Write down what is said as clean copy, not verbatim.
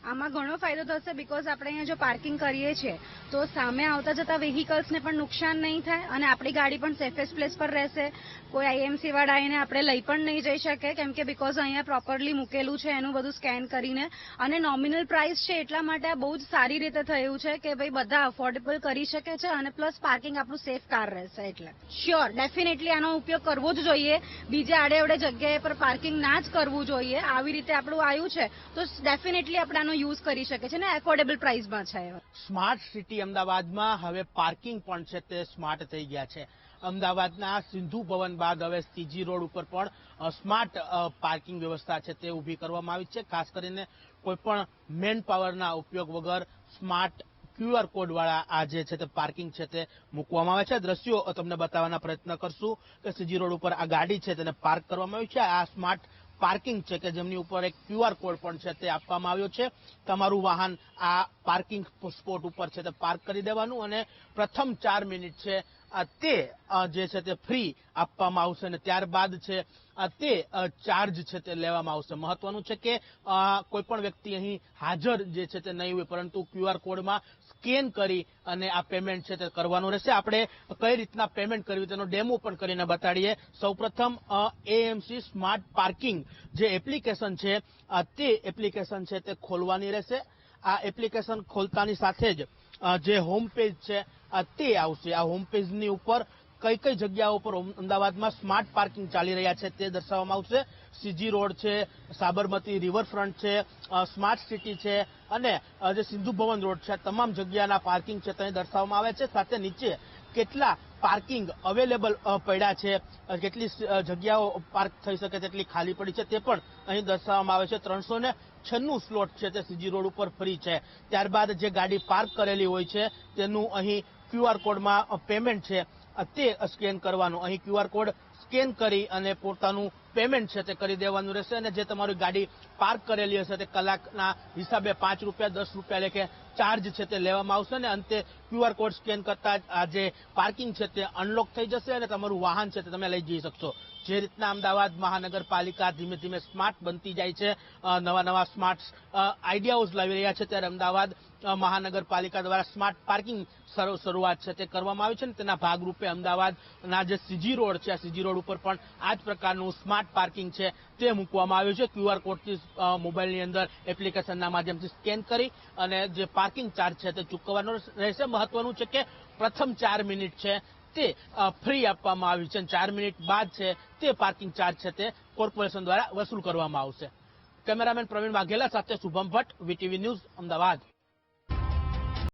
આમાં ઘણો ફાયદો થશે બીકોઝ આપણે અહીંયા જો પાર્કિંગ કરીએ છીએ તો સામે આવતા જતા વ્હીકલ્સને પણ નુકસાન નહીં થાય અને આપણી ગાડી પણ સેફેસ્ટ પ્લેસ પર રહેશે. કોઈ આઈએમસી વાળા આવીને આપણે લઈ પણ નહીં જઈ શકે કેમ કે બીકોઝ અહીંયા પ્રોપરલી મૂકેલું છે એનું બધું સ્કેન કરીને. અને નોમિનલ પ્રાઇસ છે એટલા માટે આ બહુ જ સારી રીતે થયું છે કે ભાઈ બધા અફોર્ડેબલ કરી શકે છે અને પ્લસ પાર્કિંગ આપણું સેફ કાર રહેશે. એટલે શ્યોર ડેફિનેટલી આનો ઉપયોગ કરવો જ જોઈએ. બીજે આડે જગ્યાએ પર પાર્કિંગ ના જ કરવું જોઈએ. આવી રીતે આપણું આવ્યું છે તો ડેફિનેટલી આપણે આનો યુઝ કરી શકે છે ને એફોર્ડેબલ પ્રાઇસમાં છે. સ્માર્ટ સિટી અમદાવાદમાં હવે પાર્કિંગ પણ છે તે સ્માર્ટ થઈ ગયા છે. અમદાવાદના સિંધુ ભવન બાદ હવે સીજી રોડ ઉપર પણ સ્માર્ટ પાર્કિંગ વ્યવસ્થા છે તે ઊભી કરવામાં આવી છે. ખાસ કરીને કોઈ પણ મેન પાવરના ઉપયોગ વગર સ્માર્ટ QR કોડ વાળા આ જે છે તે પાર્કિંગ છે તે મૂકવામાં આવે છે. દ્રશ્યો તમને બતાવવાના પ્રયત્ન કરશું કે સીજી રોડ ઉપર આ ગાડી છે તેને પાર્ક કરવામાં આવી છે. આ સ્માર્ટ પાર્કિંગ છે કે જેમની ઉપર એક QR કોડ પણ છે તે આપવામાં આવ્યો છે. તમારું વાહન આ પાર્કિંગ સ્પોટ ઉપર છે તે પાર્ક કરી દેવાનું અને પ્રથમ 4 મિનિટ છે તે જે છે તે ફ્રી આપવામાં આવશે અને ત્યારબાદ છે તે ચાર્જ છે તે લેવામાં આવશે. મહત્વનું છે કે કોઈ પણ વ્યક્તિ અહીં હાજર જે છે તે નહીં હોય પરંતુ QR કોડમાં સ્કેન કરી અને આ પેમેન્ટ છે તે કરવાનું રહેશે. આપણે કઈ રીતના પેમેન્ટ કરવી તેનો ડેમો પણ કરીને બતાડીએ. સૌપ્રથમ AMC સ્માર્ટ પાર્કિંગ જે એપ્લિકેશન છે તે એપ્લિકેશન છે તે ખોલવાની રહેશે. આ એપ્લિકેશન ખોલતાની સાથે જ જે હોમ પેજ છે તે આવશે. આ હોમ પેજની ઉપર કઈ જગ્યાઓ પર અમદાવાદમાં સ્માર્ટ પાર્કિંગ ચાલી રહ્યા છે તે દર્શાવવામાં આવશે. સીજી રોડ છે, સાબરમતી રિવરફ્રન્ટ છે, સ્માર્ટ સિટી છે અને જે સિંધુ ભવન રોડ છે તમામ જગ્યાના પાર્કિંગ છે તે દર્શાવવામાં આવે છે. સાથે નીચે કેટલા પાર્કિંગ અવેલેબલ પડ્યા છે, કેટલી જગ્યાઓ પાર્ક થઈ શકે તેટલી ખાલી પડી છે તે પણ અહીં દર્શાવવામાં આવે છે. 396 સ્લોટ છે તે સીજી રોડ ઉપર ફ્રી છે. ત્યારબાદ જે ગાડી પાર્ક કરેલી હોય છે તેનું અહીં QR કોડમાં પેમેન્ટ છે તે સ્કેન કરવાનું. અહીં QR કોડ સ્કેન કરી અને પોતાનું પેમેન્ટ છે તે કરી દેવાનું રહેશે અને જે તમારી ગાડી પાર્ક કરેલી હશે તે કલાકના હિસાબે 5 રૂપિયા 10 રૂપિયા લેખે ચાર્જ છે તે લેવામાં આવશે અને અંતે QR કોડ સ્કેન કરતા જ આ જે પાર્કિંગ છે તે અનલોક થઈ જશે અને તમારું વાહન છે તે તમે લઈ જઈ શકશો. જે રીતના અમદાવાદ મહાનગરપાલિકા ધીમે ધીમે સ્માર્ટ બનતી જાય છે, નવા સ્માર્ટ આઈડિયાઓ લાવી રહ્યા છે, ત્યારે અમદાવાદ મહાનગરપાલિકા દ્વારા સ્માર્ટ પાર્કિંગ શરૂઆત છે તે કરવામાં આવી છે અને તેના ભાગરૂપે અમદાવાદના જે સીજી રોડ છે આ સીજી રોડ ઉપર પણ આ જ પ્રકારનું સ્માર્ટ પાર્કિંગ છે તે મૂકવામાં આવ્યું છે. QR કોડથી મોબાઈલની અંદર એપ્લિકેશનના માધ્યમથી સ્કેન કરી અને જે પાર્કિંગ ચાર્જ છે તે ચૂકવવાનો રહેશે. મહત્વનું છે કે પ્રથમ 4 મિનિટ છે તે ફ્રી આપવામાં આવી છે. 4 મિનિટ બાદ છે તે પાર્કિંગ ચાર્જ છે તે કોર્પોરેશન દ્વારા વસૂલ કરવામાં આવશે. કેમેરામેન પ્રવીણ વાઘેલા સાથે શુભમ ભટ્ટ, VTV ન્યૂઝ, અમદાવાદ.